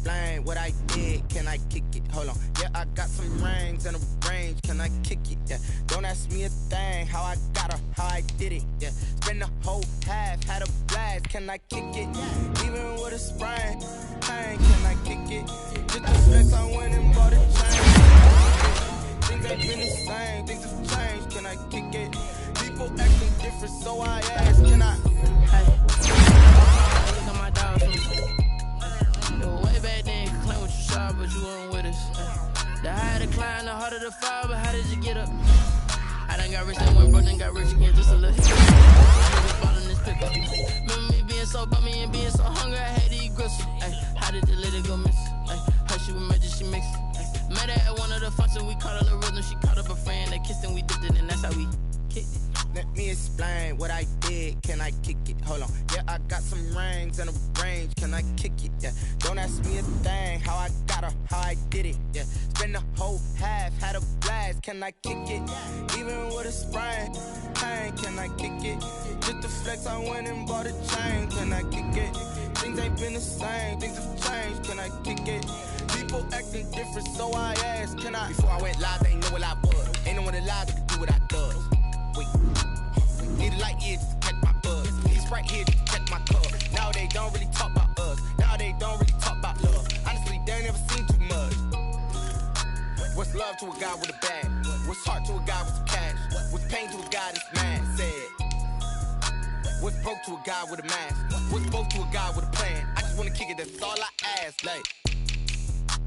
explain what I did? Can I kick it? Hold on. Yeah, I got some rings and a range. Can I kick it? Yeah. Don't ask me a thing. How I got her, how I did it. Yeah. Spend the whole half, had a blast. Can I kick it? Even with a sprain, pain. Can I kick it? Just the flex, I went and bought a chain. Things ain't been the same. Things have changed. Can I kick it? People acting different, so I ask. Can I? Hey. Look at my dog. Way back then, you could claim what you saw, but you weren't with us. The higher the climb, the harder the fall, but how did you get up? I done got rich and went broke, then got rich again, just a little hit. Following this pickup. Remember me being so bummy and being so hungry, I had to eat gristle. How did the lady go miss? Her she was magic, she mixed. Met her at one of the functions, we caught her the rhythm, she caught up a friend, they kissed and we dipped it, and that's how we kicked it. Let me explain what I did. Can I kick it? Hold on. Yeah, I got some rings and a range. Can I kick it? Yeah. Don't ask me a thing. How I got her, how I did it. Yeah. Spend the whole half, had a blast. Can I kick it? Even with a sprain, pain. Can I kick it? Just the flex, I went and bought a chain. Can I kick it? Things ain't been the same. Things have changed. Can I kick it? People acting different, so I ask. Can I? Before I went live, they ain't know what I was. Ain't no one alive that could do what I does. Wait. Need a light here just to catch my buzz. Need a Sprite here just to catch my cup. Now they don't really talk about us. Now they don't really talk about love. Honestly, they ain't never seen too much. What's love to a guy with a bag? What's heart to a guy with some cash? What's pain to a guy that's mad? Said. What's broke to a guy with a mask? What's both to a guy with a plan? I just wanna kick it, that's all I ask. Like,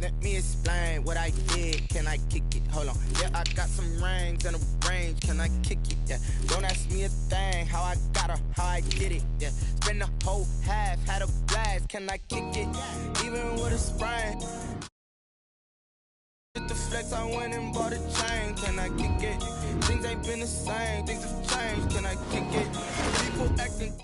let me explain what I did. Can I kick it? Hold on. Yeah, I got some rings and a range. Can I kick it? Yeah. Don't ask me a thing. How I got her, how I did it. Yeah. Spend the whole half, had a blast. Can I kick it? Even with a sprain. With the flex, I went and bought a chain. Can I kick it? Things ain't been the same. Things have changed. Can I kick it? People acting.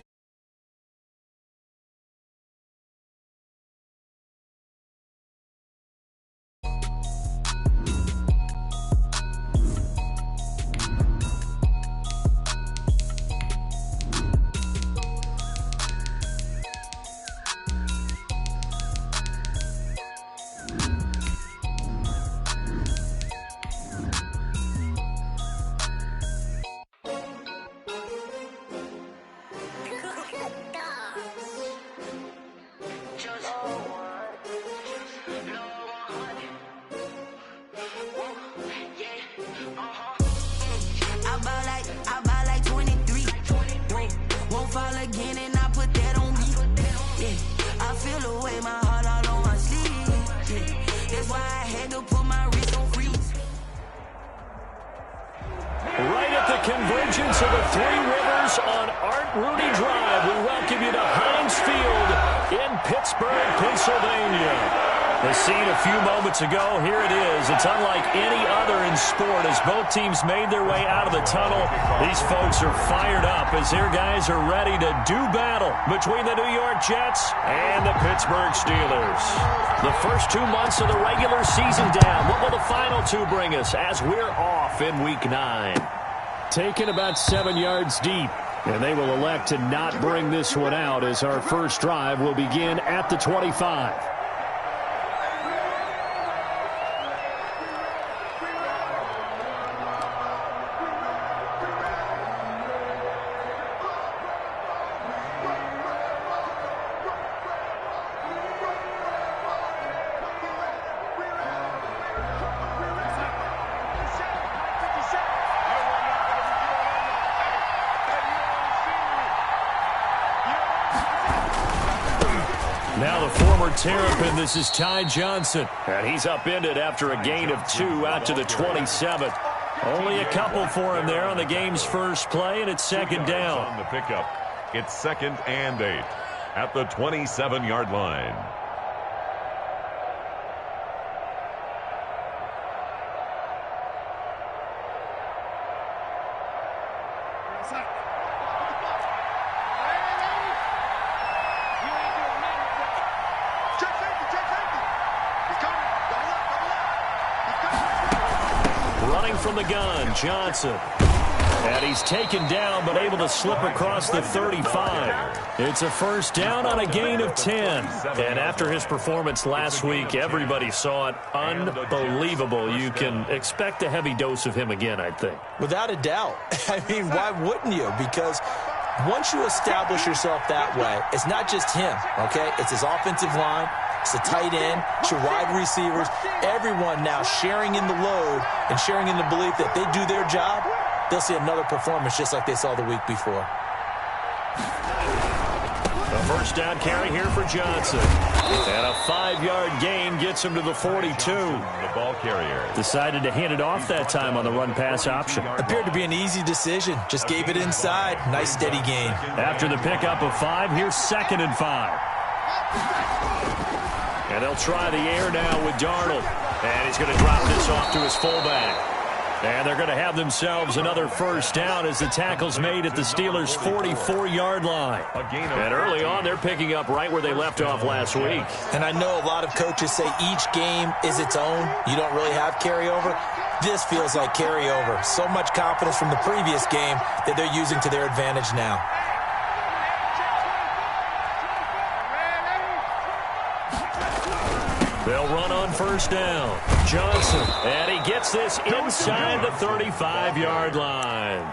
Convergence of the Three Rivers on Art Rooney Drive. We welcome you to Heinz Field in Pittsburgh, Pennsylvania. The scene a few moments ago, here it is. It's unlike any other in sport as both teams made their way out of the tunnel. These folks are fired up as their guys are ready to do battle between the New York Jets and the Pittsburgh Steelers. The first 2 months of the regular season down. What will the final two bring us as we're off in Week 9? Taken about 7 yards deep, and they will elect to not bring this one out as our first drive will begin at the 25. Now the former Terrapin, this is Ty Johnson. And he's upended after a gain of 2 out to the 27. Only a couple for him there on the game's first play, and it's second down. On the pickup, it's 2nd and 8 at the 27-yard line. Running from the gun, Johnson. And he's taken down, but able to slip across the 35. It's a first down on a gain of 10. And after his performance last week, everybody saw it. Unbelievable. You can expect a heavy dose of him again, I think. Without a doubt. I mean, why wouldn't you? Because once you establish yourself that way, it's not just him, okay? It's his offensive line. It's the tight end, it's your wide receivers, everyone now sharing in the load and sharing in the belief that they do their job, they'll see another performance just like they saw the week before. A first down carry here for Johnson. And a 5-yard gain gets him to the 42. The ball carrier Decided to hand it off that time on the run-pass option. Appeared to be an easy decision. Just gave it inside. Nice steady gain. After the pickup of 5, here's 2nd and 5. And they'll try the air now with Darnold. And he's going to drop this off to his fullback. And they're going to have themselves another first down as the tackle's made at the Steelers' 44-yard line. And early on, they're picking up right where they left off last week. And I know a lot of coaches say each game is its own. You don't really have carryover. This feels like carryover. So much confidence from the previous game that they're using to their advantage now. They'll run on first down. Johnson, and he gets this inside the 35-yard line.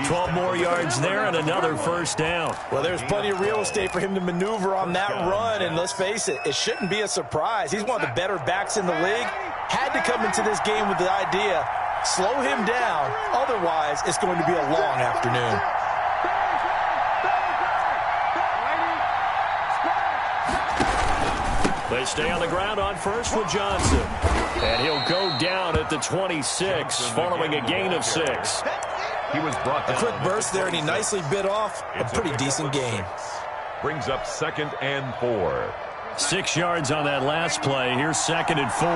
12 more yards there and another first down. Well, there's plenty of real estate for him to maneuver on that run, and let's face it, it shouldn't be a surprise. He's one of the better backs in the league. Had to come into this game with the idea, slow him down, otherwise it's going to be a long afternoon. They stay on the ground on first with Johnson. And he'll go down at the 26 following a gain of 6. He was brought down. A quick burst there, and he nicely bit off a pretty decent gain. Brings up 2nd and 4. 6 yards on that last play. Here's 2nd and 4.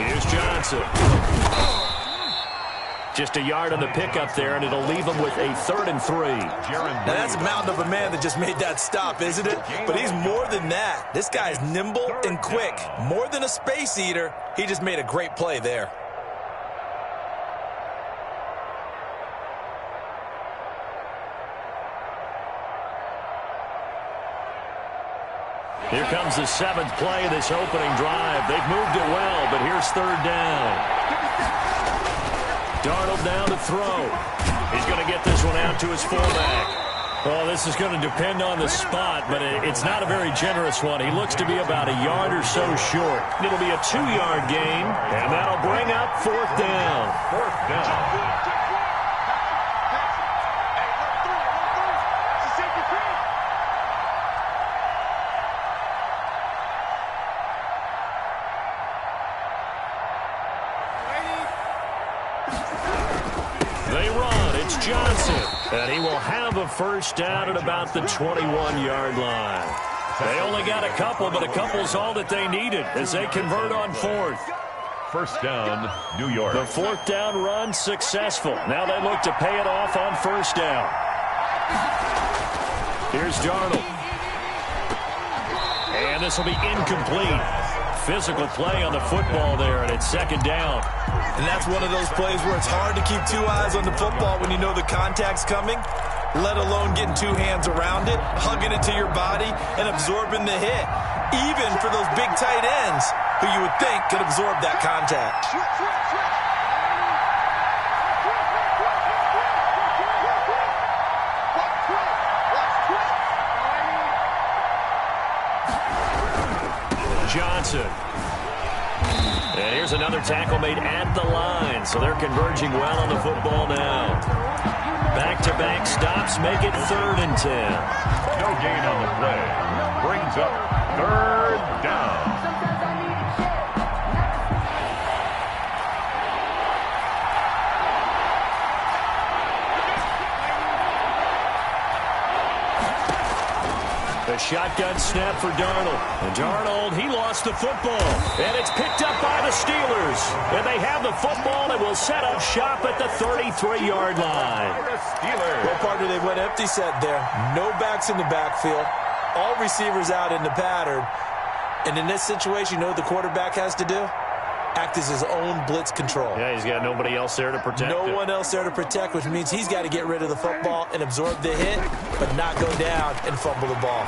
Here's Johnson. Just a yard on the pickup there, and it'll leave him with a 3rd and 3. Now, that's a mountain of a man that just made that stop, isn't it? But he's more than that. This guy's nimble and quick. More than a space eater, he just made a great play there. Here comes the 7th play of this opening drive. They've moved it well, but here's 3rd down. Darnold down to throw. He's going to get this one out to his fullback. Well, this is going to depend on the spot, but it's not a very generous one. He looks to be about a yard or so short. It'll be a 2-yard gain, and that'll bring up 4th down. 4th down. They run. It's Johnson. And he will have a first down at about the 21-yard line. They only got a couple, but a couple's all that they needed as they convert on 4th. First down, New York. The 4th down run successful. Now they look to pay it off on first down. Here's Darnold. And this will be incomplete. Physical play on the football there, and it's 2nd down. And that's one of those plays where it's hard to keep 2 eyes on the football when you know the contact's coming, let alone getting 2 hands around it, hugging it to your body, and absorbing the hit, even for those big tight ends who you would think could absorb that contact. Johnson. And here's another tackle made at the line, so they're converging well on the football now. Back-to-back stops make it 3rd and 10. No gain on the play. Brings up 3rd down. A shotgun snap for Darnold. And Darnold, he lost the football. And it's picked up by the Steelers. And they have the football and will set up shop at the 33-yard line. Well, partner, they went empty set there. No backs in the backfield. all receivers out in the pattern. And in this situation, you know what the quarterback has to do? Act as his own blitz control. Yeah, he's got nobody else there to protect No one else there to protect, which means he's got to get rid of the football and absorb the hit, but not go down and fumble the ball.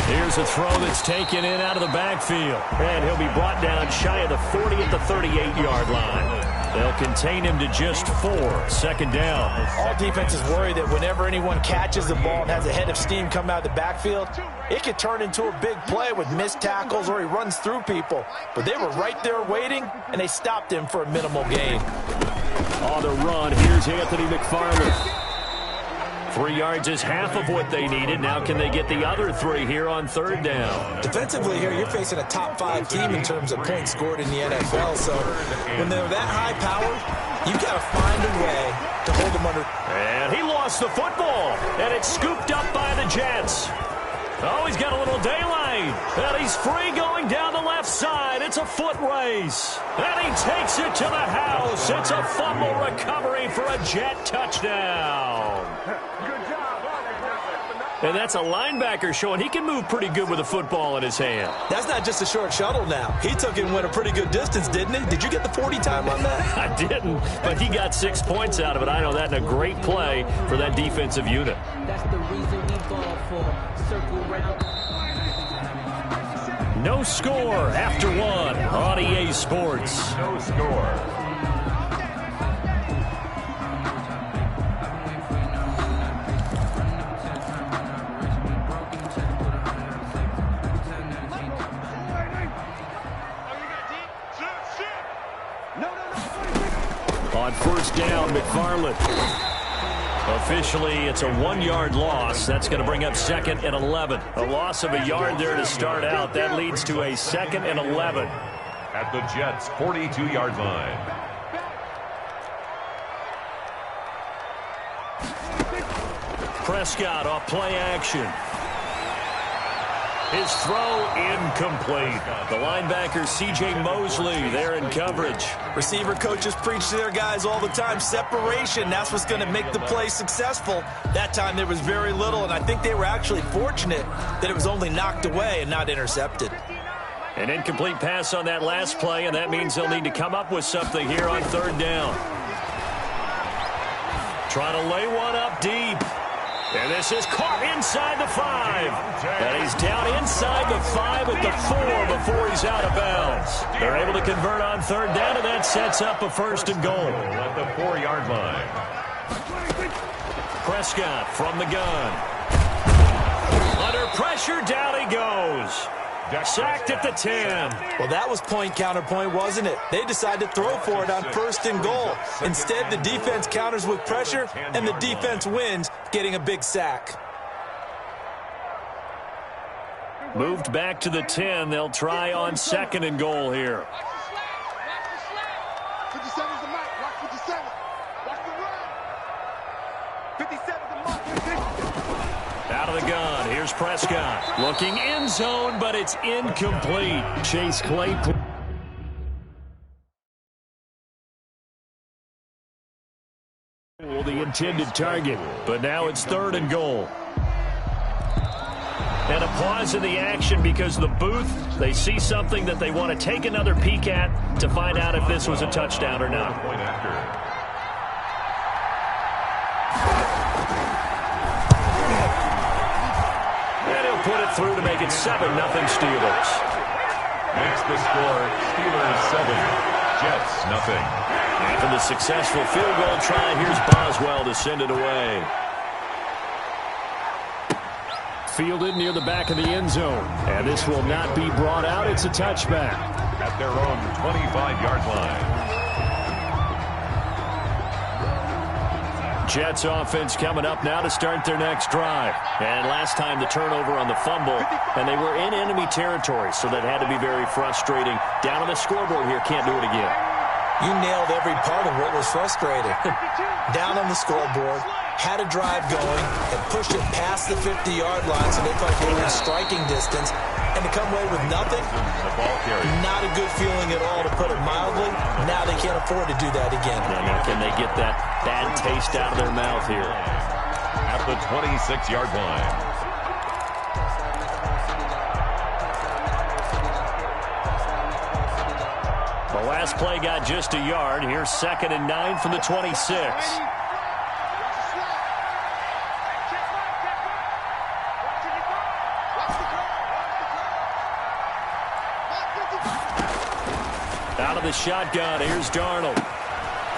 Here's a throw that's taken in out of the backfield. And he'll be brought down shy of the 40 at the 38-yard line. They'll contain him to just 4. Second down. All defenses worry that whenever anyone catches the ball and has a head of steam come out of the backfield, it could turn into a big play with missed tackles or he runs through people. But they were right there waiting, and they stopped him for a minimal gain. On the run, here's Anthony McFarland. 3 yards is half of what they needed. Now can they get the other 3 here on third down? Defensively here, you're facing a top-5 team in terms of points scored in the NFL. So when they're that high power, you've got to find a way to hold them under. And he lost the football. And it's scooped up by the Jets. Oh, he's got a little daylight. And he's free going down the left side. It's a foot race. And he takes it to the house. It's a fumble recovery for a Jet touchdown. And that's a linebacker showing he can move pretty good with a football in his hand. That's not just a short shuttle now. He took it and went a pretty good distance, didn't he? Did you get the 40 time on that? I didn't, but he got 6 points out of it. I know that in a great play for that defensive unit. That's the reason we fall for circle round. No score after 1 on EA Sports. No score. On first down, McFarland. Officially, it's a 1-yard loss. That's going to bring up 2nd and 11. A loss of a yard there to start out. That leads to a 2nd and 11. At the Jets' 42-yard line. Prescott off play action. His throw incomplete. The linebacker, C.J. Mosley, there in coverage. Receiver coaches preach to their guys all the time. Separation, that's what's going to make the play successful. That time there was very little, and I think they were actually fortunate that it was only knocked away and not intercepted. An incomplete pass on that last play, and that means they'll need to come up with something here on third down. Trying to lay one up deep. And this is caught inside the 5. And he's down inside the 5 at the 4 before he's out of bounds. They're able to convert on third down, and that sets up a 1st and goal. At the 4-yard line. Prescott from the gun. Under pressure, down he goes. Sacked at the 10. Well, that was point counterpoint, wasn't it? They decided to throw for it on 1st and goal. Instead, the defense counters with pressure, and the defense wins, getting a big sack. Moved back to the 10. They'll try on 2nd and goal here. Out of the gun, here's Prescott. Looking end zone, but it's incomplete. Chase Claypool. The intended target, but now it's 3rd and goal. And a pause in the action because the booth, they see something that they want to take another peek at to find out if this was a touchdown or not. And he'll put it through to make it 7-0 Steelers. Makes the score Steelers 7, Jets nothing. After the successful field goal try, here's Boswell to send it away. Fielded near the back of the end zone. And this will not be brought out. It's a touchback. At their own 25-yard line. Jets offense coming up now to start their next drive. And last time the turnover on the fumble, and they were in enemy territory, so that had to be very frustrating. Down on the scoreboard here, can't do it again. You nailed every part of what was frustrating. Down on the scoreboard, had a drive going, and pushed it past the 50-yard line so they thought they were in striking distance, and to come away with nothing, not a good feeling at all, to put it mildly. Now they can't afford to do that again. Now can they get that bad taste out of their mouth here? At the 26-yard line. The last play got just a yard. Here's 2nd and 9 from the 26. Out of the shotgun, here's Darnold.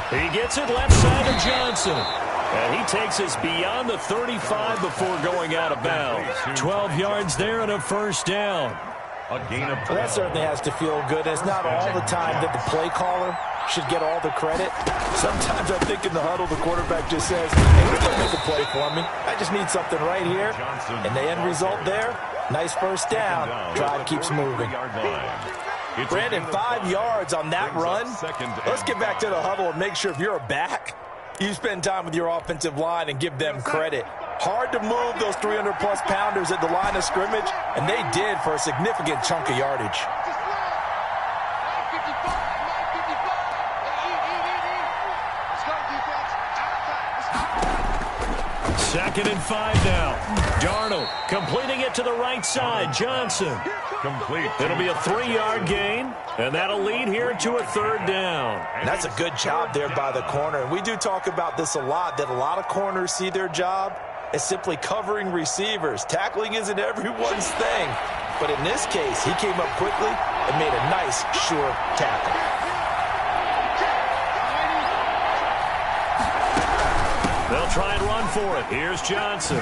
He gets it left side to Johnson. And he takes us beyond the 35 before going out of bounds. 12 yards there and a first down. A gain of 12. Well, that certainly has to feel good. It's not all the time that the play caller should get all the credit. Sometimes I think in the huddle, the quarterback just says, hey, you can make a play for me. I just need something right here. And the end result there, nice first down. Drive keeps moving. Brandon, 5 yards on that run. Let's get back to the huddle and make sure if you're a back, you spend time with your offensive line and give them credit. Hard to move those 300-plus pounders at the line of scrimmage, and they did for a significant chunk of yardage. Second and 5 now. Darnold completing it to the right side. Johnson. Complete. It'll be a 3-yard gain, and that'll lead here to a third down. And that's a good job there by the corner. And we do talk about this a lot, that a lot of corners see their job as simply covering receivers. Tackling isn't everyone's thing. But in this case, he came up quickly and made a nice, sure tackle. They'll try and run for it. Here's Johnson.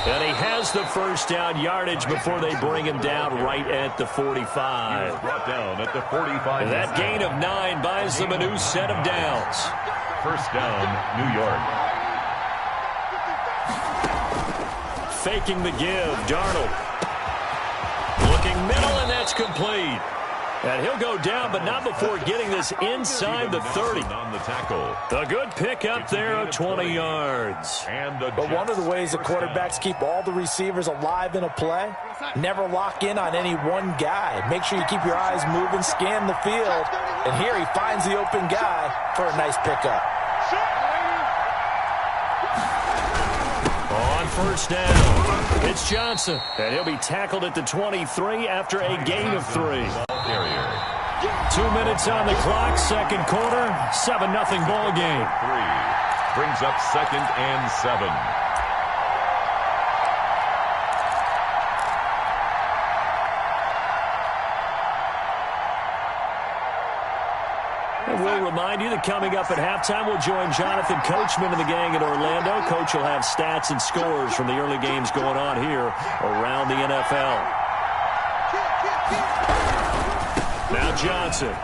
And he has the first down yardage before they bring him down right at the 45. Brought down at the 45. And that gain of 9 buys them a new set of downs. First down, New York. Faking the give, Darnold. Looking middle, and that's complete. And he'll go down, but not before getting this inside the 30. On the tackle. A good pickup there of 20 yards. But one of the ways the quarterbacks keep all the receivers alive in a play, never lock in on any one guy. Make sure you keep your eyes moving, scan the field. And here he finds the open guy for a nice pickup. On first down, it's Johnson. And he'll be tackled at the 23 after a gain of 3. 2 minutes on the clock, second quarter, 7-0 ball game. 3 brings up 2nd and 7. And we'll remind you that coming up at halftime, we'll join Jonathan Coachman and the gang in Orlando. Coach will have stats and scores from the early games going on here around the NFL. Now Johnson.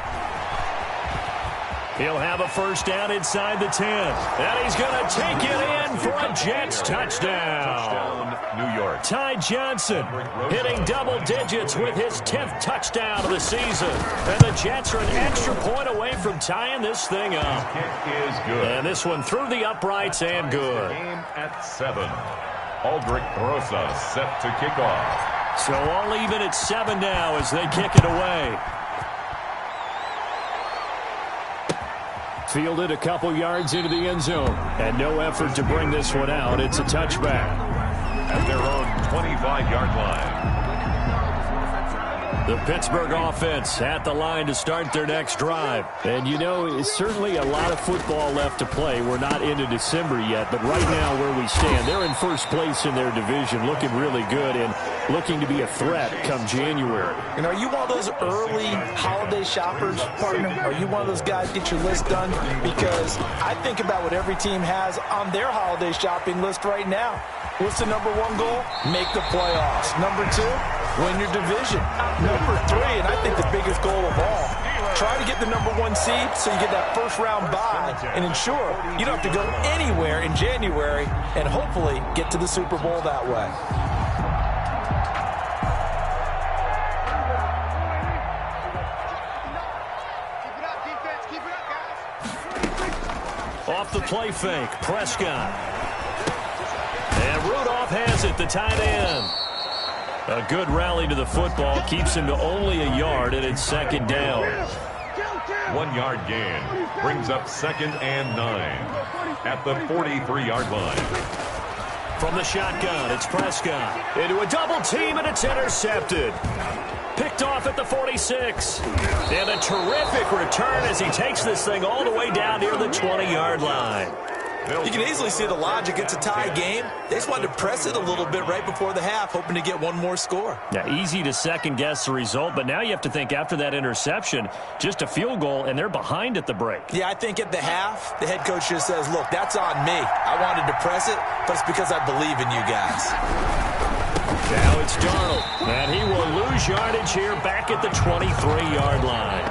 He'll have a first down inside the 10. And he's going to take it in for a Jets touchdown. New York. Ty Johnson hitting double digits with his 10th touchdown of the season. And the Jets are an extra point away from tying this thing up. Kick is good. And this one through the uprights and good. Game at 7. Aldrich Rosa set to kick off. So all even at 7 now as they kick it away. Fielded a couple yards into the end zone. And no effort to bring this one out. It's a touchback. At their own 25-yard line. The Pittsburgh offense at the line to start their next drive. And, you know, it's certainly a lot of football left to play. We're not into December yet, but right now where we stand, they're in first place in their division, looking really good and looking to be a threat come January. And are you one of those early holiday shoppers, partner? Are you one of those guys get your list done? Because I think about what every team has on their holiday shopping list right now. What's the number 1 goal? Make the playoffs. Number 2, win your division. Number 3, and I think the biggest goal of all, try to get the number 1 seed so you get that first-round bye and ensure you don't have to go anywhere in January and hopefully get to the Super Bowl that way. Off the play fake, Prescott. And Rudolph has it, the tight end. A good rally to the football keeps him to only a yard, and it's second down. 1-yard gain brings up 2nd and 9 at the 43-yard line. From the shotgun, it's Prescott. Into a double team, and it's intercepted. Picked off at the 46. And a terrific return as he takes this thing all the way down near the 20-yard line. You can easily see the logic. It's a tie game. They just wanted to press it a little bit right before the half, hoping to get one more score. Yeah, easy to second-guess the result, but now you have to think after that interception, just a field goal, and they're behind at the break. Yeah, I think at the half, the head coach just says, look, that's on me. I wanted to press it, but it's because I believe in you guys. Now it's Darnold, and he will lose yardage here back at the 23-yard line.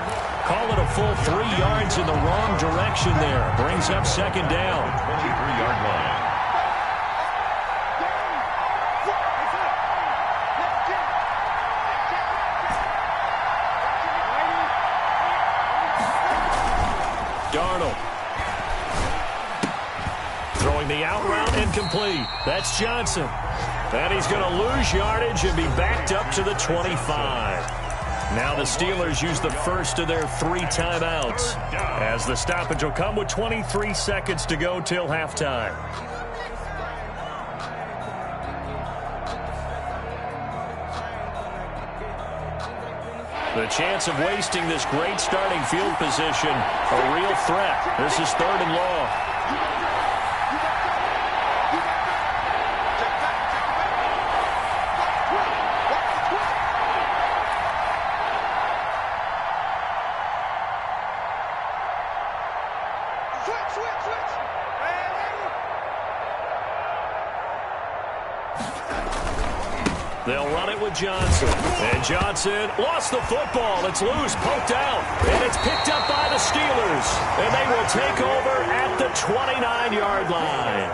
Call it a full 3 yards in the wrong direction there. Brings up second down. 23-yard line. Darnold. Throwing the out route incomplete. That's Johnson. And he's going to lose yardage and be backed up to the 25. Now the Steelers use the first of their 3 timeouts as the stoppage will come with 23 seconds to go till halftime. The chance of wasting this great starting field position, a real threat. This is 3rd and long. They'll run it with Johnson. And Johnson lost the football. It's loose, poked out. And it's picked up by the Steelers. And they will take over at the 29-yard line.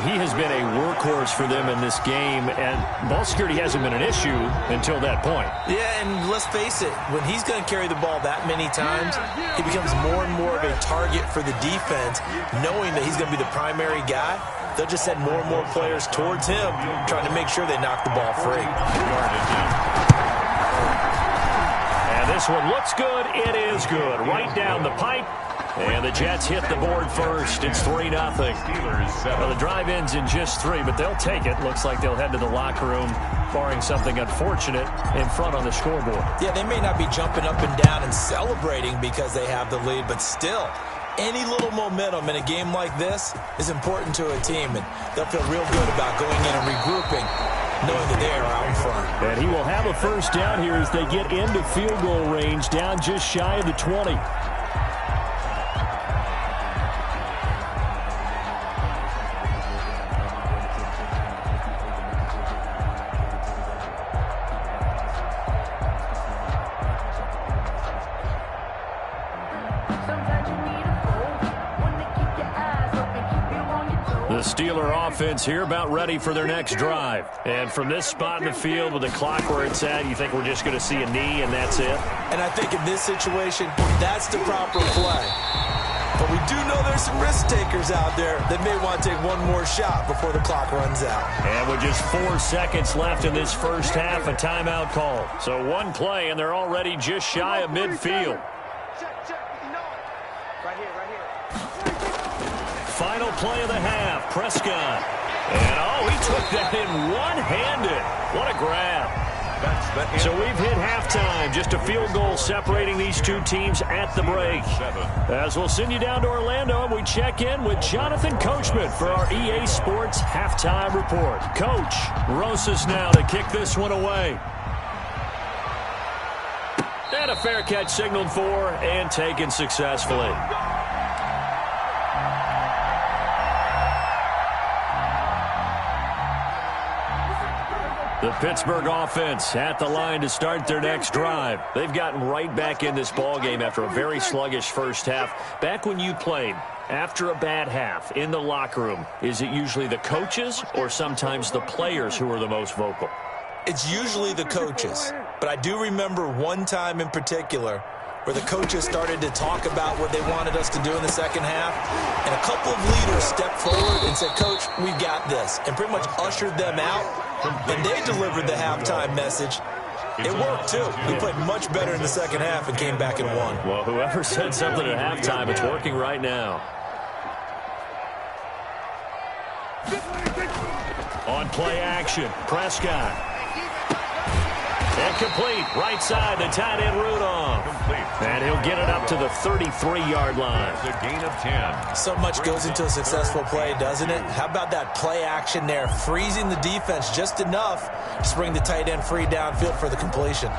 He has been a workhorse for them in this game, and ball security hasn't been an issue until that point. Yeah, and let's face it, when he's going to carry the ball that many times, he becomes more and more of a target for the defense, knowing that he's going to be the primary guy. They'll just send more and more players towards him, trying to make sure they knock the ball free. And this one looks good. It is good. Right down the pipe. And the Jets hit the board first. It's 3-0. Well, the drive ends in just 3, but they'll take it. Looks like they'll head to the locker room, barring something unfortunate, in front on the scoreboard. Yeah, they may not be jumping up and down and celebrating because they have the lead, but still, any little momentum in a game like this is important to a team, and they'll feel real good about going in and regrouping, knowing that they are out in front. And he will have a first down here as they get into field goal range, down just shy of the 20. Steeler offense here about ready for their next drive. And from this spot in the field with the clock where it's at, you think we're just going to see a knee and that's it? And I think in this situation, that's the proper play. But we do know there's some risk takers out there that may want to take one more shot before the clock runs out. And with just 4 seconds left in this first half, a timeout call. So one play, and they're already just shy of midfield. Final play of the half, Prescott. And, oh, he took that in one-handed. What a grab. So we've hit halftime. Just a field goal separating these two teams at the break. As we'll send you down to Orlando, and we check in with Jonathan Coachman for our EA Sports Halftime Report. Coach, Rosas now to kick this one away. And a fair catch signaled for and taken successfully. The Pittsburgh offense at the line to start their next drive. They've gotten right back in this ballgame after a very sluggish first half. Back when you played, after a bad half in the locker room, is it usually the coaches or sometimes the players who are the most vocal? It's usually the coaches. But I do remember one time in particular where the coaches started to talk about what they wanted us to do in the second half, and a couple of leaders stepped forward and said, Coach, we've got this, and pretty much ushered them out, and they delivered the halftime message. It worked, too. We played much better in the second half and came back and won. Well, whoever said something at halftime, it's working right now. On play action, Prescott. Incomplete. Right side, the tight end Rudolph. And he'll get it up to the 33-yard line. It's a gain of 10. So much goes into a successful play, doesn't it? How about that play action there, freezing the defense just enough to bring the tight end free downfield for the completion.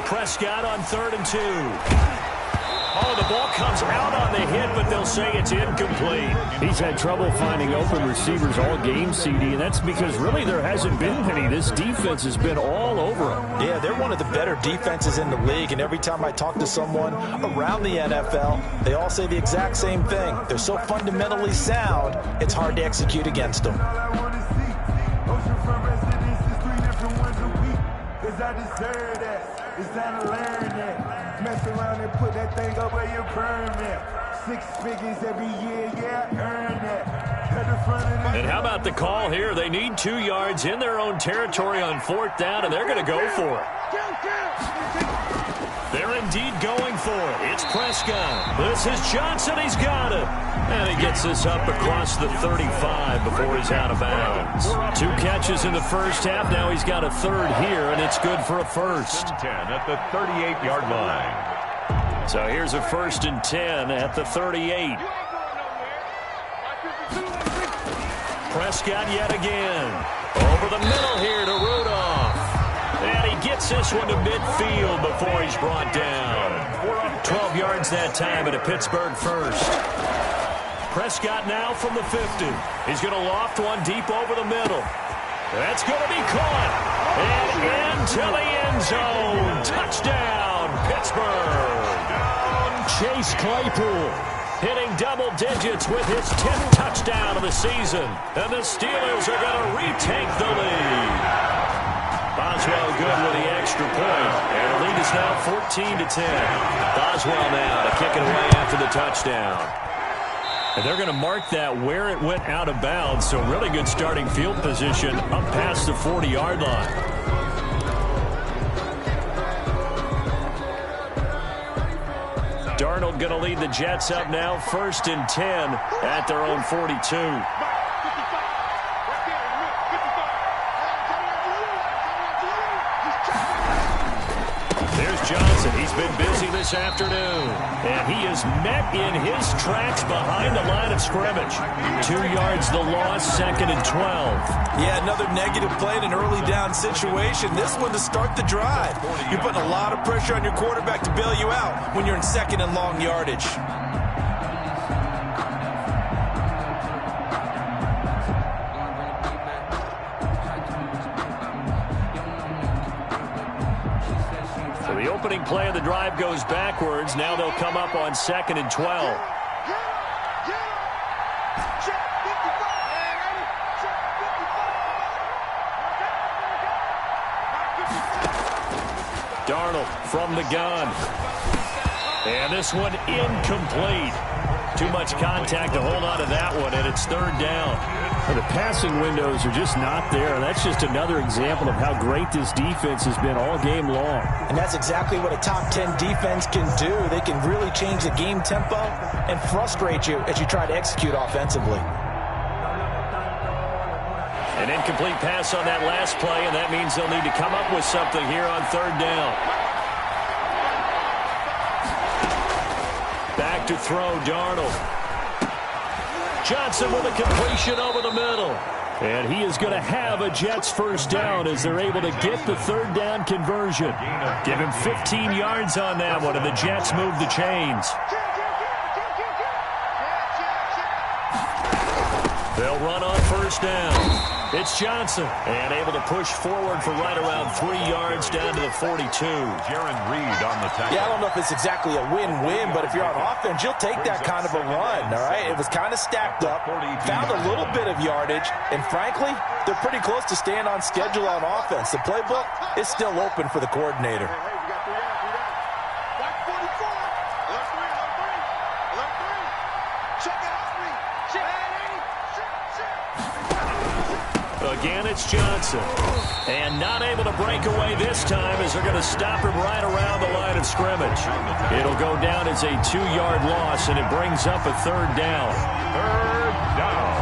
Prescott on 3rd and 2. Oh, the ball comes out on the hit, but they'll say it's incomplete. He's had trouble finding open receivers all game, CD, and that's because really there hasn't been many. This defense has been all over him. Yeah, they're one of the better defenses in the league, and every time I talk to someone around the NFL, they all say the exact same thing. They're so fundamentally sound, it's hard to execute against them. It's time to learn that. Mess around and put that thing up where you burn that. 6 figures every year, yeah, earn that. And how about the call here? They need 2 yards in their own territory on 4th down, and they're going to go for it. They're indeed going for it. It's Prescott. This is Johnson. He's got it. And he gets this up across the 35 before he's out of bounds. 2 catches in the first half. Now he's got a 3rd here, and it's good for a first. 10 at the 38-yard line. So here's a 1st and 10 at the 38. Prescott yet again. Over the middle here to Rudolph. And he gets this one to midfield before he's brought down. 12 yards that time at a Pittsburgh first. Prescott now from the 50. He's going to loft one deep over the middle. That's going to be caught. And into the end zone. Touchdown, Pittsburgh. Chase Claypool hitting double digits with his 10th touchdown of the season. And the Steelers are going to retake the lead. Boswell good with the extra point. And the lead is now 14-10. Boswell now to kick it away after the touchdown. And they're going to mark that where it went out of bounds. So really good starting field position up past the 40-yard line. Darnold going to lead the Jets up now 1st and 10 at their own 42. Johnson, he's been busy this afternoon. And he is met in his tracks behind the line of scrimmage. 2 yards the loss, 2nd and 12. Yeah, another negative play in an early down situation. This one to start the drive. You're putting a lot of pressure on your quarterback to bail you out when you're in 2nd and long yardage. The opening play of the drive goes backwards. Now they'll come up on 2nd and 12. Darnold from the gun. And this one incomplete. Too much contact to hold on to that one, and it's 3rd down. Well, the passing windows are just not there, and that's just another example of how great this defense has been all game long. And that's exactly what a top 10 defense can do. They can really change the game tempo and frustrate you as you try to execute offensively. An incomplete pass on that last play, and that means they'll need to come up with something here on 3rd down. Back to throw, Darnold. Johnson with a completion over the middle. And he is going to have a Jets first down as they're able to get the 3rd down conversion. Give him 15 yards on that one, and the Jets move the chains. They'll run on 1st down. It's Johnson, and able to push forward for right around 3 yards down to the 42. Jaron Reed on the tackle. Yeah, I don't know if it's exactly a win-win, but if you're on offense, you'll take that kind of a run, all right? It was kind of stacked up, found a little bit of yardage, and frankly, they're pretty close to staying on schedule on offense. The playbook is still open for the coordinator. Again, it's Johnson. And not able to break away this time as they're going to stop him right around the line of scrimmage. It'll go down as a 2-yard loss, and it brings up a 3rd down. 3rd down.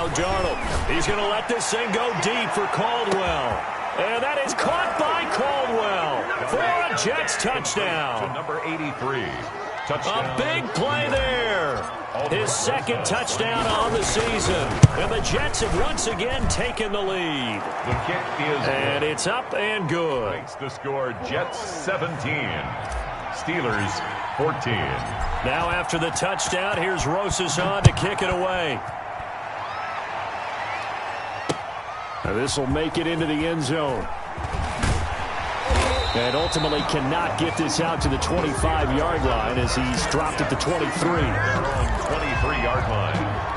Now Darnold. He's going to let this thing go deep for Caldwell. And that is caught by Caldwell for a Jets touchdown. To number 83. Touchdown. A big play there. His second touchdown on the season. And the Jets have once again taken the lead. The kick is and good. It's up and good. Makes the score Jets 17. Steelers 14. Now after the touchdown, here's Rosas on to kick it away. This will make it into the end zone. And ultimately cannot get this out to the 25-yard line as he's dropped at the 23. 23-yard line.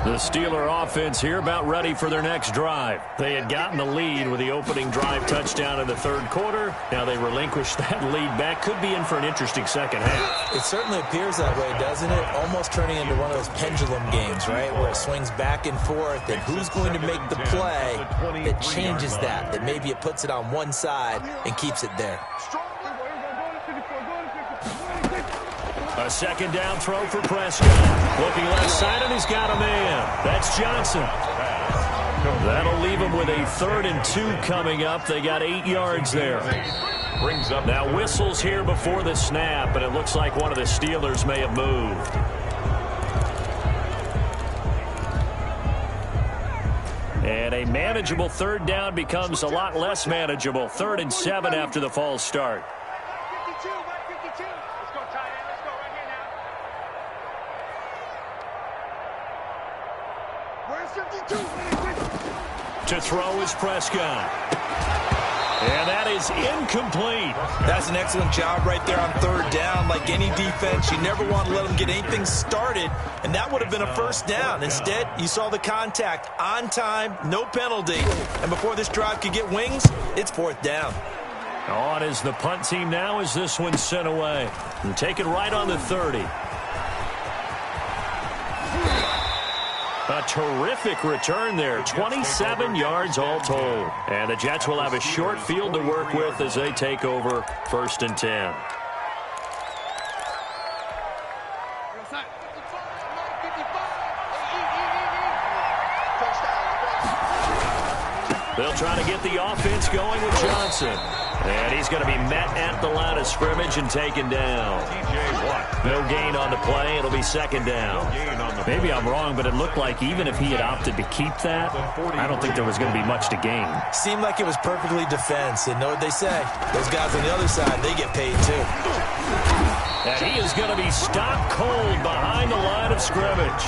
The Steeler offense here about ready for their next drive. They had gotten the lead with the opening drive touchdown in the third quarter. Now they relinquish that lead back. Could be in for an interesting second half. It certainly appears that way, doesn't it? Almost turning into one of those pendulum games, right, where it swings back and forth, and who's going to make the play that changes that maybe it puts it on one side and keeps it there. A second down throw for Prescott. Looking left side, and he's got a man. That's Johnson. That'll leave him with a 3rd and 2 coming up. They got 8 yards there. Brings up now whistles here before the snap, and it looks like one of the Steelers may have moved. And a manageable 3rd down becomes a lot less manageable. 3rd and 7 after the false start. To throw is Prescott. And that is incomplete. That's an excellent job right there on 3rd down. Like any defense, you never want to let them get anything started, and that would have been a 1st down. Instead, you saw the contact on time, no penalty. And before this drive could get wings, it's 4th down. On is the punt team now as this one's sent away. And take it right on the 30. A terrific return there. 27 yards all told. And the Jets will have a short field to work with as they take over 1st and 10. They'll try to get the offense going with Johnson. And he's going to be met at the line of scrimmage and taken down. No gain on the play. It'll be 2nd down. Maybe I'm wrong, but it looked like even if he had opted to keep that, I don't think there was going to be much to gain. Seemed like it was perfectly defense. And know what they say? Those guys on the other side, they get paid too. And he is going to be stopped cold behind the line of scrimmage.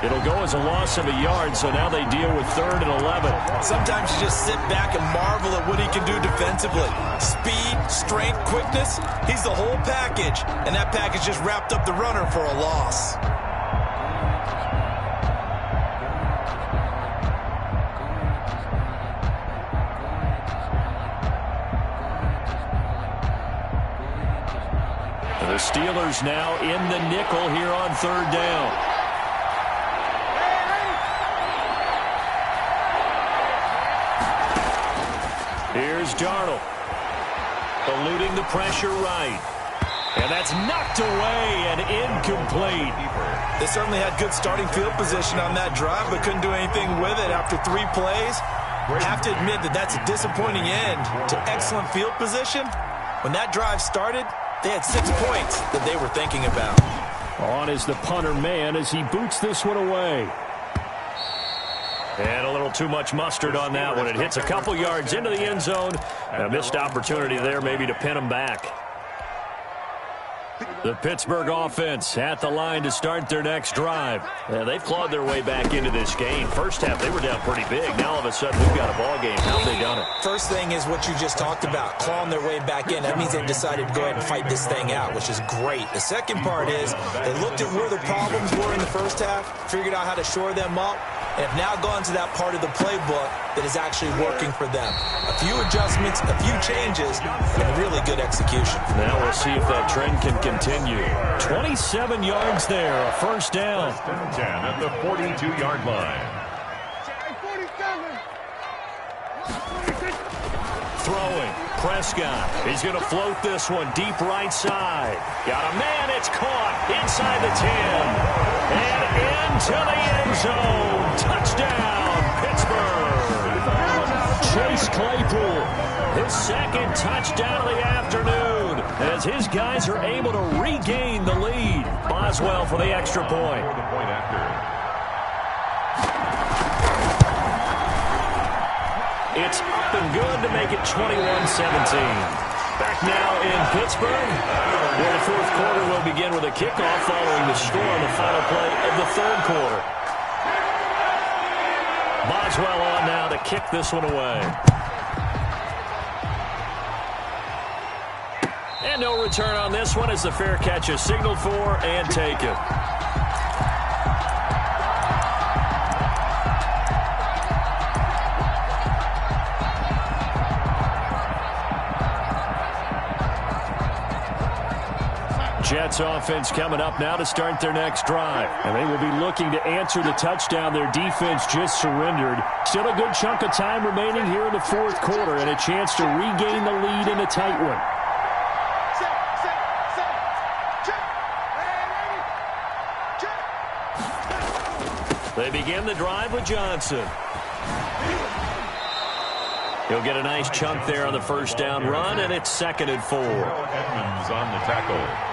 It'll go as a loss of a yard, so now they deal with 3rd and 11. Sometimes you just sit back and marvel at what he can do defensively. Speed, strength, quickness, he's the whole package. And that package just wrapped up the runner for a loss. The Steelers now in the nickel here on 3rd down. Here's Darnold. Eluding the pressure right. And that's knocked away and incomplete. They certainly had good starting field position on that drive, but couldn't do anything with it after 3 plays. Have to admit that that's a disappointing end to excellent field position. When that drive started, they had 6 points that they were thinking about. On is the punter man as he boots this one away. And a little too much mustard on that one. It hits a couple yards into the end zone. A missed opportunity there maybe to pin him back. The Pittsburgh offense at the line to start their next drive. They've clawed their way back into this game. First half, they were down pretty big. Now, all of a sudden, we've got a ball game. How have they done it? First thing is what you just talked about, clawing their way back in. That means they've decided to go ahead and fight this thing out, which is great. The second part is they looked at where the problems were in the first half, figured out how to shore them up, and have now gone to that part of the playbook that is actually working for them. A few adjustments, a few changes, and really good execution. Now we'll see if that trend can continue. 27 yards there, a 1st down. 10 at the 42-yard line. throwing. Prescott, he's going to float this one deep right side. Got a man, it's caught inside the 10. And into the end zone. Touchdown, Pittsburgh. Chase Claypool, his second touchdown of the afternoon, as his guys are able to regain the lead. Boswell for the extra point. For the point after. It's up and good to make it 21-17. Back now in Pittsburgh, where the fourth quarter will begin with a kickoff following the score on the final play of the third quarter. Boswell on now to kick this one away. And no return on this one as the fair catch is signaled for and taken. Jets offense coming up now to start their next drive. And they will be looking to answer the touchdown their defense just surrendered. Still a good chunk of time remaining here in the fourth quarter and a chance to regain the lead in a tight one. They begin the drive with Johnson. He'll get a nice chunk there on the first down run, and it's 2nd and 4. Edmonds on the tackle.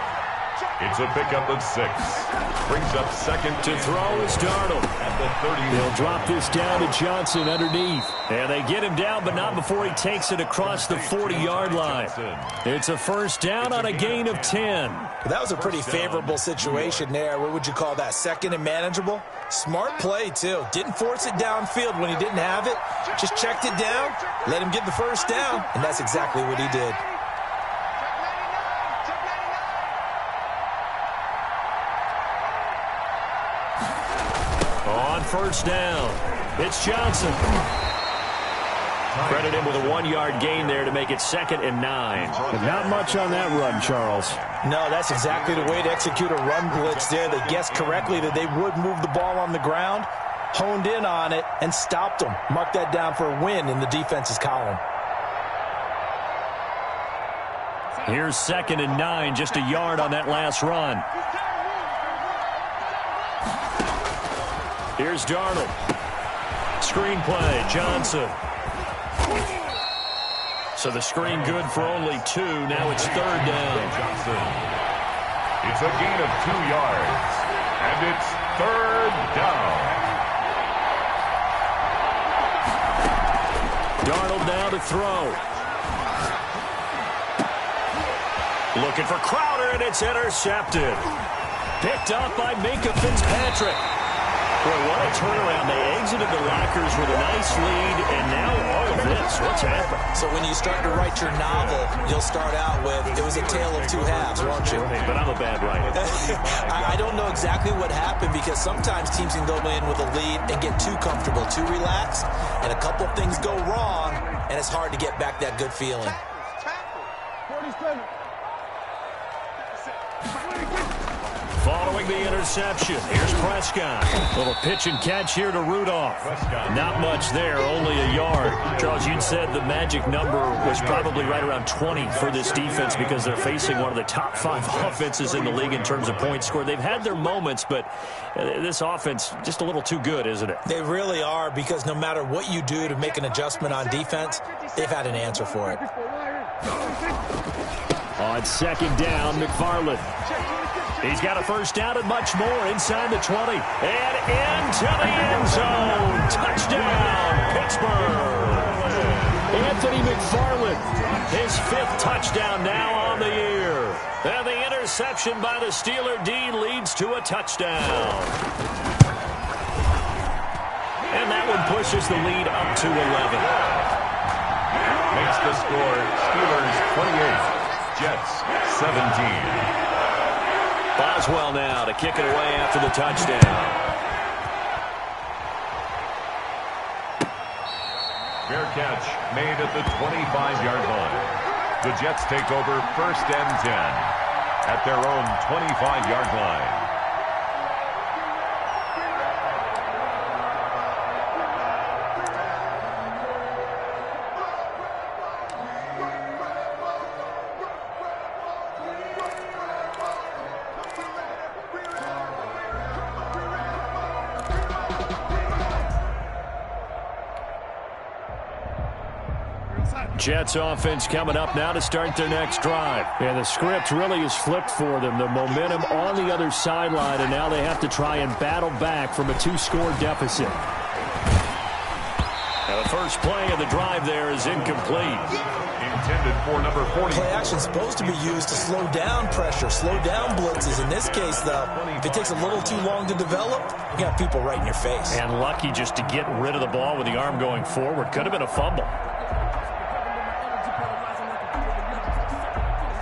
It's a pickup of 6. Brings up 2nd. To throw is Darnold. At the 30. They'll drop this down to Johnson underneath. And they get him down, but not before he takes it across the 40-yard line. It's a first down on a gain of 10. That was a pretty favorable situation there. What would you call that? 2nd and manageable? Smart play, too. Didn't force it downfield when he didn't have it. Just checked it down, let him get the first down, and that's exactly what he did. On first down, it's Johnson. Credit him with a 1-yard gain there to make it 2nd and 9. But not much on that run, Charles. No, that's exactly the way to execute a run blitz there. They guessed correctly that they would move the ball on the ground, honed in on it, and stopped them. Mark that down for a win in the defense's column. Here's 2nd and 9, just a yard on that last run. Here's Darnold. Screen play, Johnson. So the screen good for only 2. Now it's 3rd down. Johnson. It's a gain of 2 yards. And it's 3rd down. Darnold now to throw. Looking for Crowder, and it's intercepted. Picked up by Minkah Fitzpatrick. Boy, what a turnaround. They exited the lockers with a nice lead, and now all of this. What's happened? So when you start to write your novel, you'll start out with, it was a tale of 2 halves, won't you? But I'm a bad writer. I don't know exactly what happened because sometimes teams can go in with a lead and get too comfortable, too relaxed, and a couple things go wrong, and it's hard to get back that good feeling. Following the interception, here's Prescott. Little pitch and catch here to Rudolph. Not much there, only a yard. Charles, you said the magic number was probably right around 20 for this defense because they're facing one of the top 5 offenses in the league in terms of points scored. They've had their moments, but this offense just a little too good, isn't it? They really are, because no matter what you do to make an adjustment on defense, they've had an answer for it. On 2nd down, McFarland. He's got a first down and much more inside the 20. And into the end zone. Touchdown, Pittsburgh. Anthony McFarland, his 5th touchdown now on the year. And the interception by the Steeler D leads to a touchdown. And that one pushes the lead up to 11. Makes the score Steelers 28, Jets 17. Boswell now to kick it away after the touchdown. Fair catch made at the 25-yard line. The Jets take over 1st and 10 at their own 25-yard line. Jets offense coming up now to start their next drive. And the script really is flipped for them. The momentum on the other sideline, and now they have to try and battle back from a 2-score deficit. Now the first play of the drive there is incomplete. Intended for number 40. Play action is supposed to be used to slow down pressure, slow down blitzes. In this case, though, if it takes a little too long to develop, you got people right in your face. And lucky just to get rid of the ball with the arm going forward. Could have been a fumble.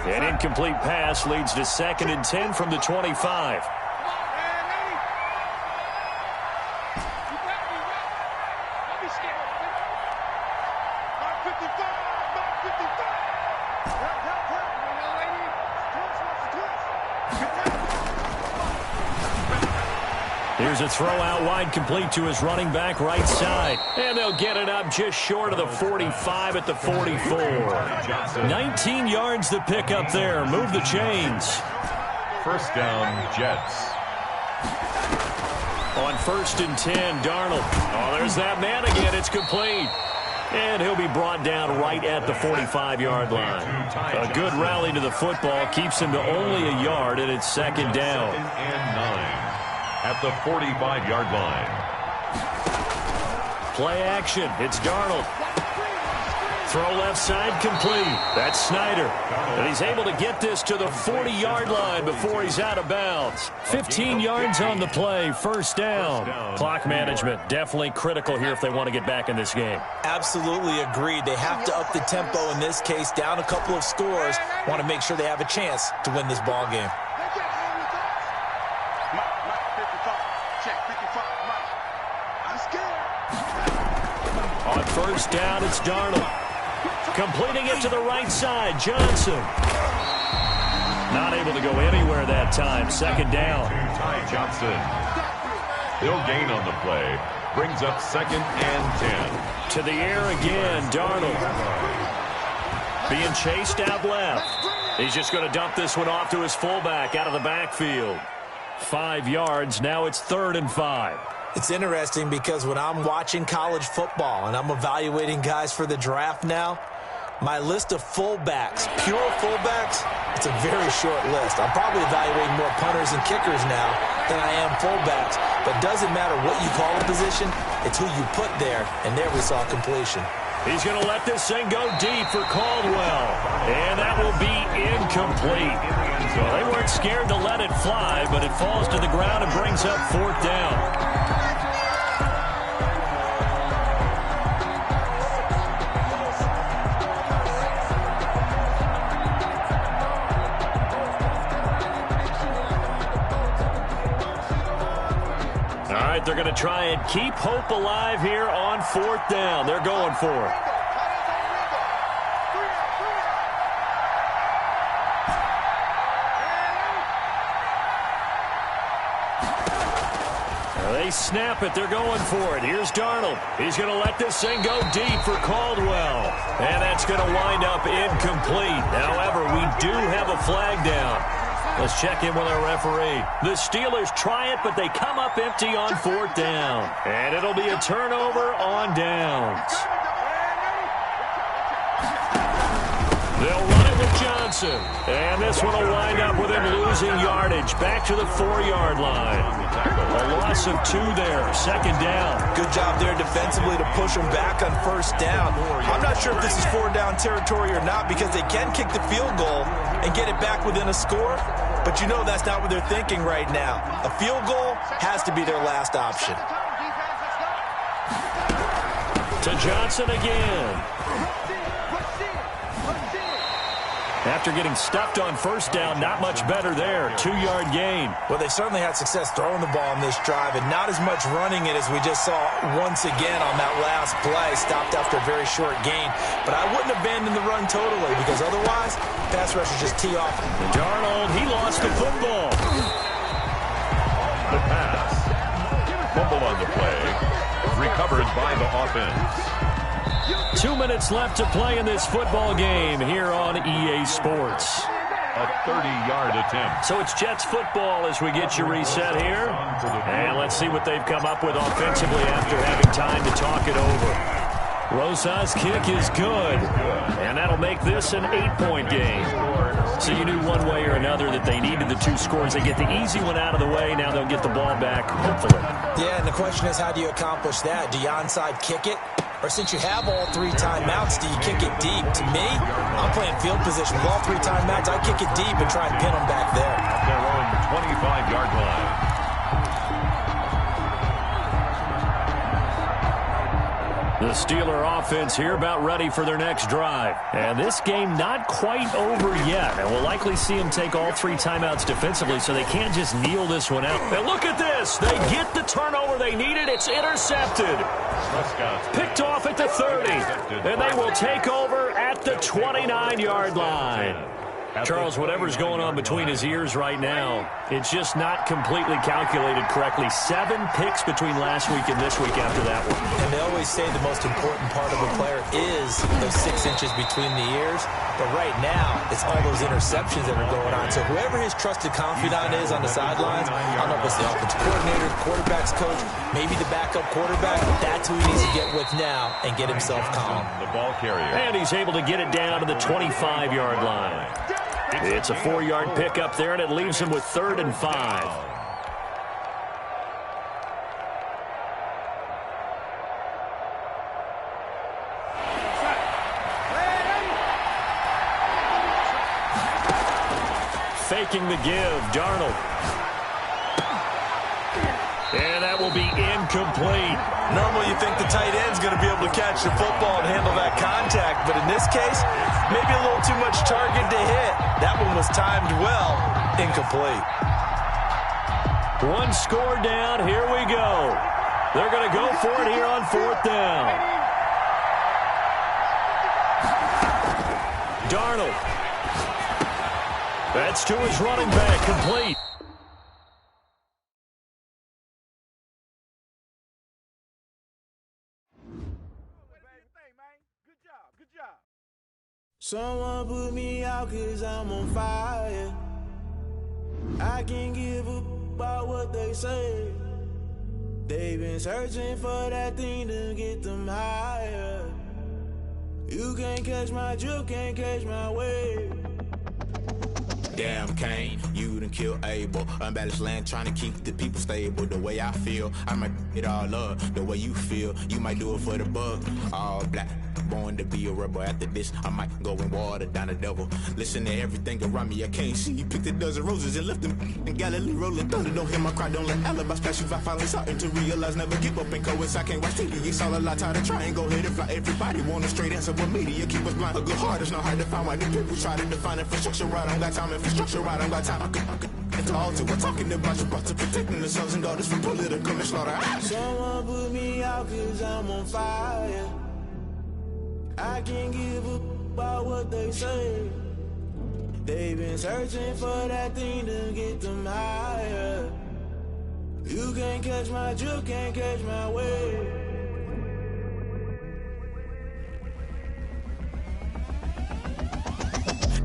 An incomplete pass leads to 2nd and 10 from the 25. Here's a throw out wide, complete to his running back right side. And they'll get it up just short of the 45 at the 44. 19 yards to pick up there. Move the chains. First down, Jets. On 1st and 10, Darnold. Oh, there's that man again. It's complete. And he'll be brought down right at the 45-yard line. A good rally to the football keeps him to only a yard, and it's 2nd down. 2nd and 9 at the 45-yard line. Play action. It's Darnold. Throw left side, complete. That's Snyder. And he's able to get this to the 40-yard line before he's out of bounds. 15 yards on the play, 1st down. Clock management definitely critical here if they want to get back in this game. Absolutely agreed. They have to up the tempo in this case, down a couple of scores. Want to make sure they have a chance to win this ball game. On 1st down, it's Darnold. Completing it to the right side, Johnson. Not able to go anywhere that time. 2nd down. Ty Johnson. He'll gain on the play. Brings up 2nd and 10. To the air again, Darnold. Being chased out left. He's just going to dump this one off to his fullback out of the backfield. 5 yards. Now it's 3rd and 5. It's interesting because when I'm watching college football and I'm evaluating guys for the draft now, my list of fullbacks, pure fullbacks, it's a very short list. I'm probably evaluating more punters and kickers now than I am fullbacks. But it doesn't matter what you call a position, it's who you put there, and there we saw completion. He's going to let this thing go deep for Caldwell. And that will be incomplete. Well, they weren't scared to let it fly, but it falls to the ground and brings up 4th down. All right, they're going to try and keep hope alive here on 4th down. They're going for it. They snap it. They're going for it. Here's Darnold. He's going to let this thing go deep for Caldwell. And that's going to wind up incomplete. However, we do have a flag down. Let's check in with our referee. The Steelers try it, but they come up empty on 4th down. And it'll be a turnover on downs. They'll run it with Johnson. And this one will wind up with him losing yardage. Back to the 4-yard line. A loss of 2 there. 2nd down. Good job there defensively to push them back on 1st down. I'm not sure if this is 4-down territory or not because they can kick the field goal and get it back within a score. But you know that's not what they're thinking right now. A field goal has to be their last option. To Johnson again. After getting stuffed on 1st down, not much better there. 2-yard gain. Well, they certainly had success throwing the ball on this drive and not as much running it as we just saw once again on that last play. Stopped after a very short gain. But I wouldn't abandon the run totally because otherwise, pass rushers just tee off. Darnold, he lost the football. The pass. Fumble on the play. Recovered by the offense. 2 minutes left to play in this football game here on EA Sports. A 30-yard attempt. So it's Jets football as we get you reset here. And let's see what they've come up with offensively after having time to talk it over. Rosas' kick is good, and that'll make this an 8-point game. So you knew one way or another that they needed the 2 scores. They get the easy one out of the way. Now they'll get the ball back, hopefully. Yeah, and the question is, how do you accomplish that? Do you onside kick it? Or since you have all 3 timeouts, do you kick it deep? To me, I'm playing field position. With all 3 timeouts, I kick it deep and try and pin them back there. At their own 25-yard line. The Steeler offense here about ready for their next drive. And this game not quite over yet. And we'll likely see them take all 3 timeouts defensively, so they can't just kneel this one out. And look at this. They get the turnover they needed. It's intercepted. Picked off at the 30. And they will take over at the 29-yard line. Charles, whatever's going on between his ears right now, it's just not completely calculated correctly. 7 picks between last week and this week after that one. And they always say the most important part of a player is those 6 inches between the ears. But right now, it's all those interceptions that are going on. So whoever his trusted confidant is on the sidelines, I don't know if it's the offensive coordinator, the quarterback's coach, maybe the backup quarterback, that's who he needs to get with now and get himself calm. The ball carrier. And he's able to get it down to the 25-yard line. It's a 4-yard pickup there, and it leaves him with 3rd and 5. Faking the give, Darnold. And that will be incomplete. Normally you think the tight end's going to be able to catch the football and handle that contact, but in this case, maybe a little too much target to hit. That one was timed well. Incomplete. 1 score down. Here we go. They're going to go for it here on 4th down. Darnold. That's to his running back. Complete. Someone put me out 'cause I'm on fire. I can't give up about what they say. They've been searching for that thing to get them higher. You can't catch my drift, can't catch my wave. Damn, Kane, you done killed Abel. Unbalanced land, trying to keep the people stable. The way I feel, I might it all up. The way you feel, you might do it for the bug. All black, born to be a rebel. After this, I might go and water down the devil. Listen to everything around me, I can't see. Picked a dozen roses and left them in Galilee rolling thunder. Don't hear my cry, don't let alibis pass you. I finally starting to realize, never give up and coincide. Can't watch TV, it's all a lot. Tired of trying, go ahead and fly. Everybody want a straight answer, but media keep us blind. A good heart is not hard to find. Why the people try to define infrastructure right? I don't got time, infrastructure right, I don't got time. I could at the altar, we're talking about you, about to protecting the sons and daughters from political and slaughter. Someone put me out 'cause I'm on fire. I can't give up about what they say. They've been searching for that thing to get them higher. You can't catch my drift, can't catch my wave.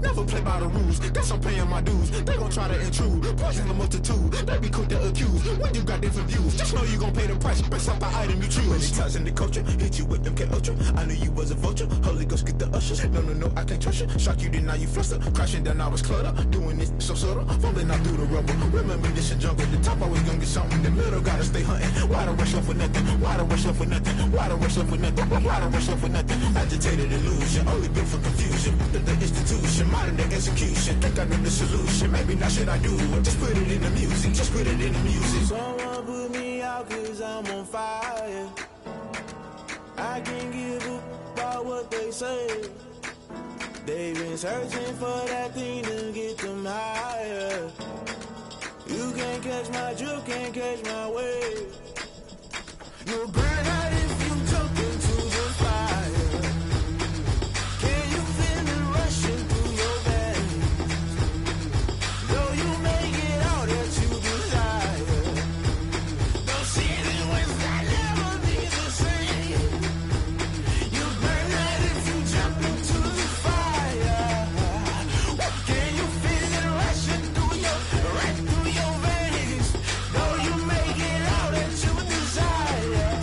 Never play by the rules, guess I'm paying my dues. They gon' try to intrude, poison the multitude. They be quick to accuse, when you got different views. Just know you gon' pay the price, based off the item you choose. Many times in the culture, hit you with them K Ultra. I knew you was a vulture, Holy Ghost get the ushers. No, I can't trust you. Shock you, then now you fluster. Crashing down, I was cluttered. Doing this so subtle, falling out through the rubble. Remember this in jungle, the top always gonna get something. The middle gotta stay hunting. Why the rush left for nothing? Why the rush left for nothing? Why the rush left for nothing? Why the rush left for nothing? Agitated illusion, only built for confusion. The institution, modern day execution. Think I know the solution. Maybe not should I do it? Just put it in the music. Just put it in the music. Someone put me out 'cause I'm on fire. I can't give up about what they say. They've been searching for that thing to get them higher. You can't catch my drift, can't catch my wave. You'll burn out if you jump into the fire. Can you feel it rushing through your veins? Though you make it all that you desire. No city was that never be the same. You burn out if you jump into the fire. Can you feel it rushing right through your veins? Though you make it all that you desire.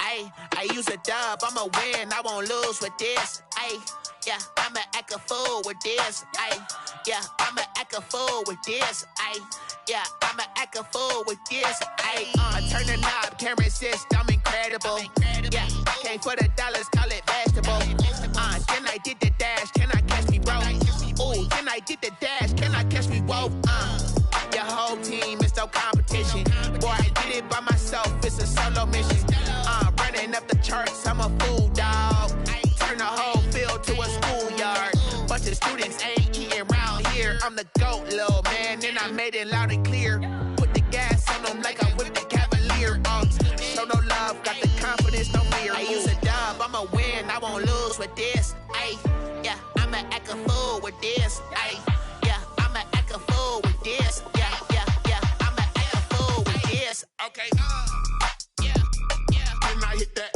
I use a dub, I'ma win, I won't lose with this. Yeah, I'ma act a fool with this. Yeah, I'ma act a fool with this. Yeah, I'ma act a fool with this. I turn the knob, can't resist, I'm incredible. Yeah, came for the dollars, call it vegetable. Then I did the dash, can I catch me, bro? Ooh, then I did the dash, can I catch me, whoa? Your whole team is no competition. Boy, I did it by myself, it's a solo mission. Running up the charts, I'm a fool, dog. Turn the whole field to a schoolyard. Bunch of students ain't eating round here. I'm the GOAT, little man, and I made it loud and clear. Put the gas on them like I'm with the Cavalier. Show no love, got the confidence, no fear. I use a dub, I'ma win, I won't lose with this. Yeah, I'ma act a fool with this. Yeah, I'ma act a fool with this. Yeah, I'ma act a fool with this. Okay, yeah, then I hit that.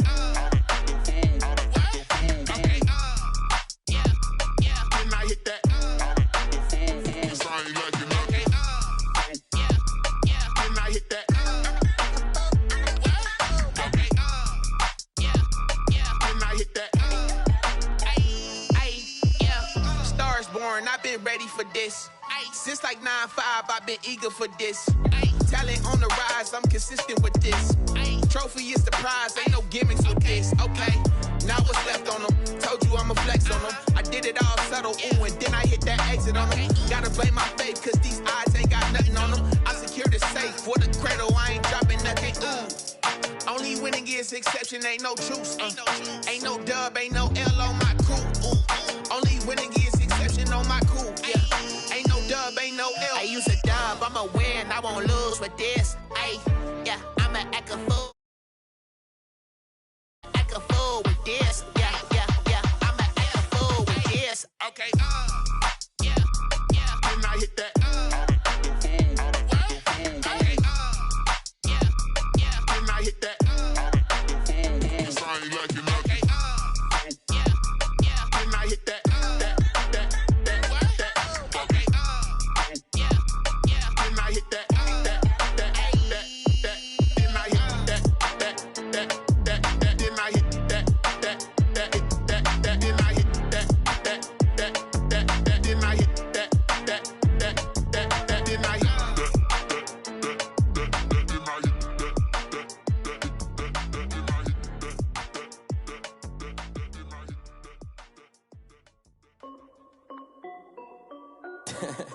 I've been ready for this. Since like 9-5, I've been eager for this. Talent on the rise, I'm consistent with this. Trophy is the prize, ain't no gimmicks with this. Okay, now what's left on them? Told you I'ma flex on them. I did it all subtle, ooh, and then I hit that exit on them. Gotta blame my faith, cause these odds ain't got nothing on them. I secured the safe for the cradle, I ain't dropping nothing, ooh. Only winning is exception, ain't no truce. Ain't no dub, ain't no L on my crew. Ooh. Only winning is exception on my crew. Yeah. Ain't no dub, ain't no L. I use a dub, I'ma win, I won't lose with this. Yeah, I'ma act a fool. Act a fool with this. Yeah, I'ma act a fool with this. Okay, yeah, then I hit that. Okay, yeah, then I hit that.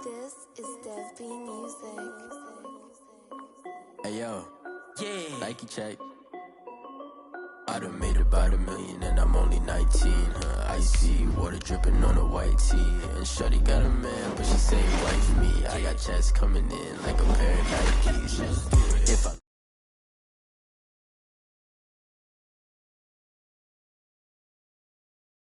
This is Dev B Music. Hey yo, yeah, Nike check. I done made about $1 million and I'm only 19. Icy water dripping on a white tee. And shorty got a man, but she say wife me. I got checks coming in like a pair of Nikes. If I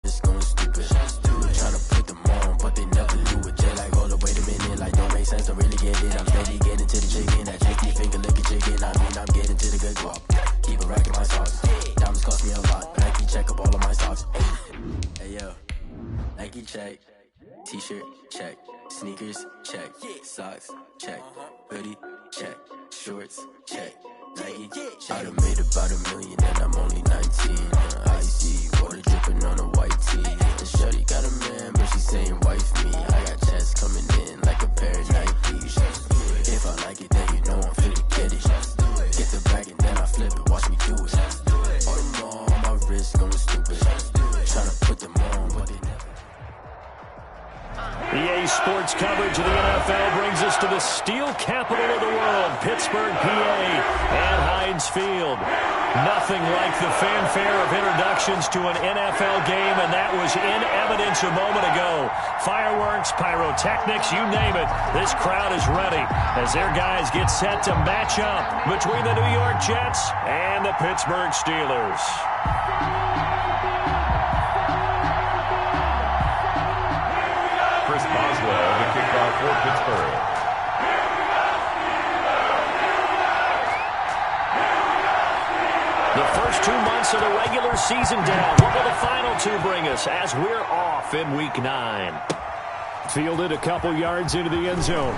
just going stupid, trying to put them on, but they never do it. They like, hold up, wait a minute, like don't make sense, don't really get it. I'm steady getting to the chicken, that tricky finger licking chicken. I mean, I'm getting to the good guap. Keep a rack in my socks. Diamonds cost me a lot. Nike check up all of my socks. Hey yo, Nike check. T-shirt check. Sneakers check. Socks check. Hoodie check. Shorts check. Nike I done made about $1 million and I'm only 19. Icy water dripping on a white tee. And shorty got a man, but she saying wife me. I got checks coming in like a pair of Nikes. If I like it, then you know I'm finna get it. Get the bag and then I flip it. Watch me do it. All them on my wrist going stupid. Tryna put them on, but they never. EA Sports coverage of the NFL brings us to the steel capital of the world, Pittsburgh, PA, and Heinz Field. Nothing like the fanfare of introductions to an NFL game, and that was in evidence a moment ago. Fireworks, pyrotechnics, you name it, this crowd is ready as their guys get set to match up between the New York Jets and the Pittsburgh Steelers. Chris Boswell, the kickoff for Pittsburgh. The first 2 months of the regular season down. What will the final 2 bring us as we're off in Week 9? Fielded a couple yards into the end zone.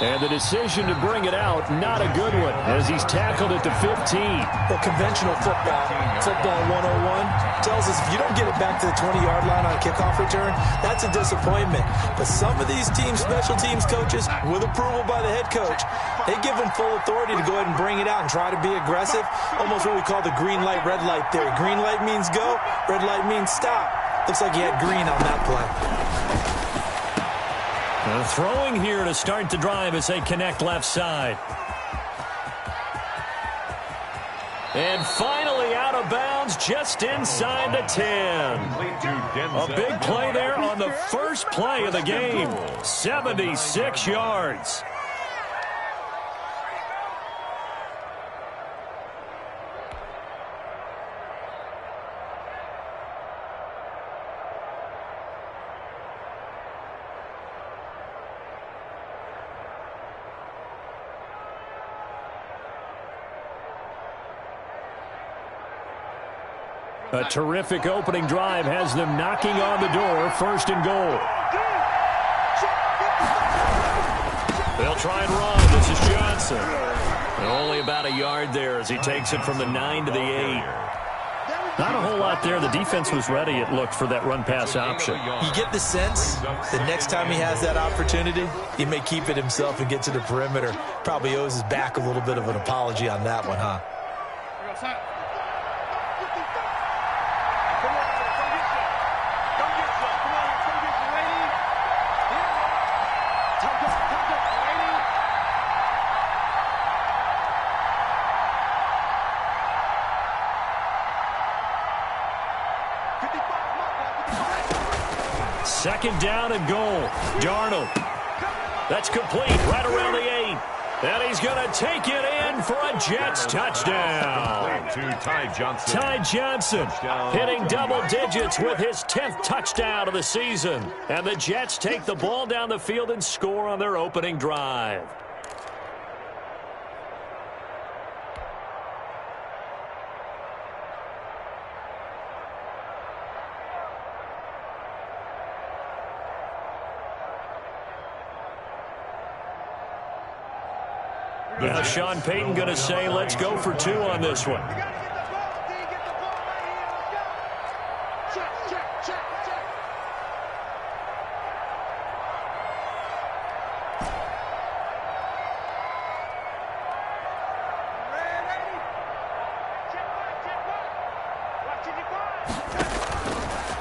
And the decision to bring it out, not a good one, as he's tackled at the 15. Well, conventional football 101, tells us if you don't get it back to the 20-yard line on a kickoff return, that's a disappointment. But some of these special teams coaches, with approval by the head coach, they give them full authority to go ahead and bring it out and try to be aggressive. Almost what we call the green light, red light theory. Green light means go, red light means stop. Looks like he had green on that play. Throwing here to start the drive as they connect left side. And finally out of bounds just inside the 10. A big play there on the first play of the game. 76 yards. A terrific opening drive has them knocking on the door, first and goal. They'll try and run. This is Johnson. And only about a yard there as he takes it from the 9 to the 8. Not a whole lot there. The defense was ready, it looked, for that run-pass option. You get the sense the next time he has that opportunity, he may keep it himself and get to the perimeter. Probably owes his back a little bit of an apology on that one, huh? Second down and goal. Darnold. That's complete right around the 8. And he's going to take it in for a Jets touchdown. To Ty Johnson. Ty Johnson hitting double digits with his 10th touchdown of the season. And the Jets take the ball down the field and score on their opening drive. Now Sean Payton going to say, let's go for 2 on this one.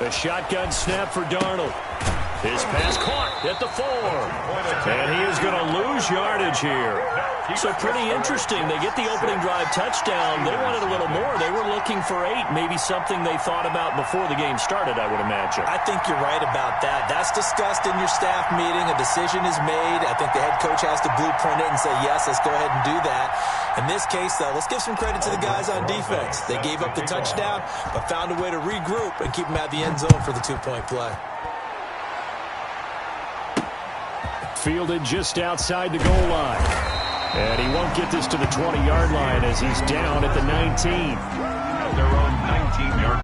A shotgun snap for Darnold. His pass caught at the 4. And he is going to lose yardage here. So pretty interesting. They get the opening drive touchdown. They wanted a little more. They were looking for 8, maybe something they thought about before the game started, I would imagine. I think you're right about that. That's discussed in your staff meeting. A decision is made. I think the head coach has to blueprint it and say, yes, let's go ahead and do that. In this case, though, let's give some credit to the guys on defense. They gave up the touchdown, but found a way to regroup and keep them at the end zone for the 2-point play. Fielded just outside the goal line. And he won't get this to the 20-yard line as he's down at the 19. At their own 19-yard